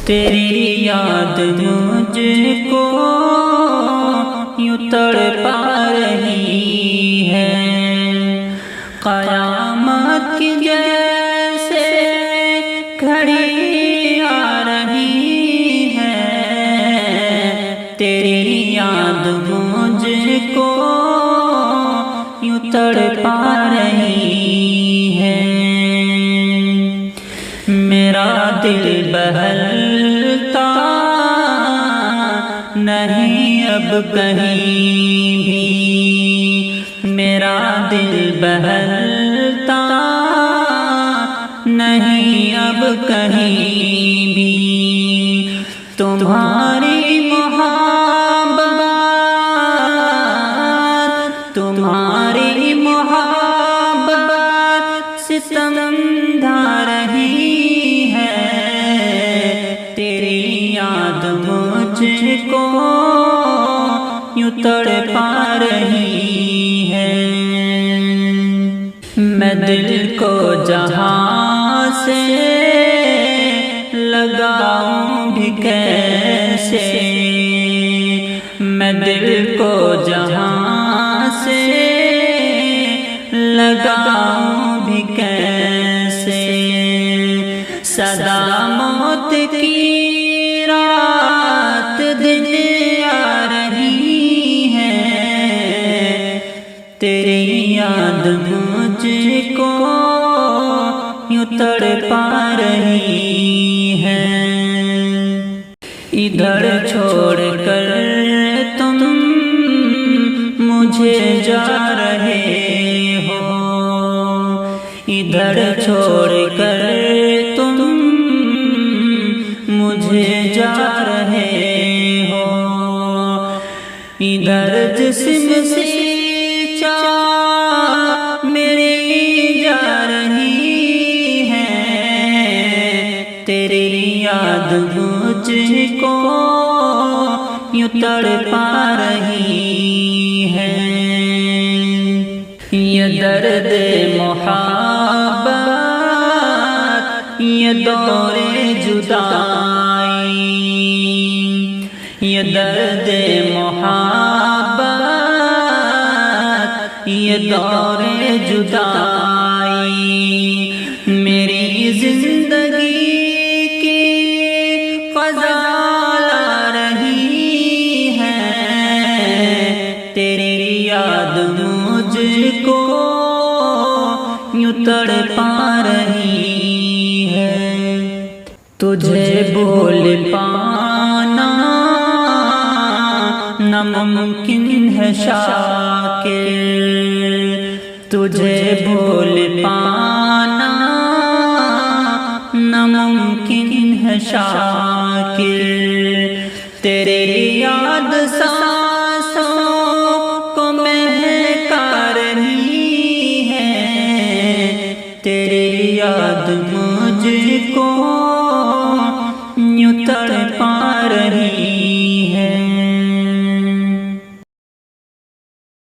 تیری یاد مجھ کو یوں تڑپا رہی ہے، قیامت کی جیسے گھڑی آ رہی ہے۔ تیری یاد مجھ کو یوں تڑپا رہی ہے، میرا دل بہلتا نہیں اب کہیں بھی، میرا دل بہلتا نہیں اب کہیں بھی، تمہاری محبت تمہاری محبت ستم ڈھا رہی ہے۔ تیری یاد مجھ کو یوں تڑپا رہی ہے، میں دل کو جہاں سے لگاؤں بھی کیسے، میں دل کو جہاں سے لگاؤں بھی کیسے، صدا موت کی رات دن آ رہی ہے۔ تیری یاد مجھ کو یوں تڑپا رہی ہے، ادھر چھوڑ کر تم مجھے جا رہے ہو، ادھر چھوڑ کر تم مجھے جا رہے ہو، ادھر جسم سے چاہ میری جا رہی ہے۔ تیری یاد مجھ کو یوں تڑپا رہی ہے، یہ درد محبت یہ دور جدائی، یہ درد محبت یہ دور جدائی، میری زندگی کی قضا لا رہی ہے۔ تیری یاد مجھ کو یوں تڑپا رہی ہے، تجھے بھول پانا ناممکن ہے شاکر، تجھے بھول پانا ناممکن ہے شاکر، تیری یاد سانسوں کو مہکا رہی ہے۔ تیری یاد مجھ کو یوں تڑپا رہی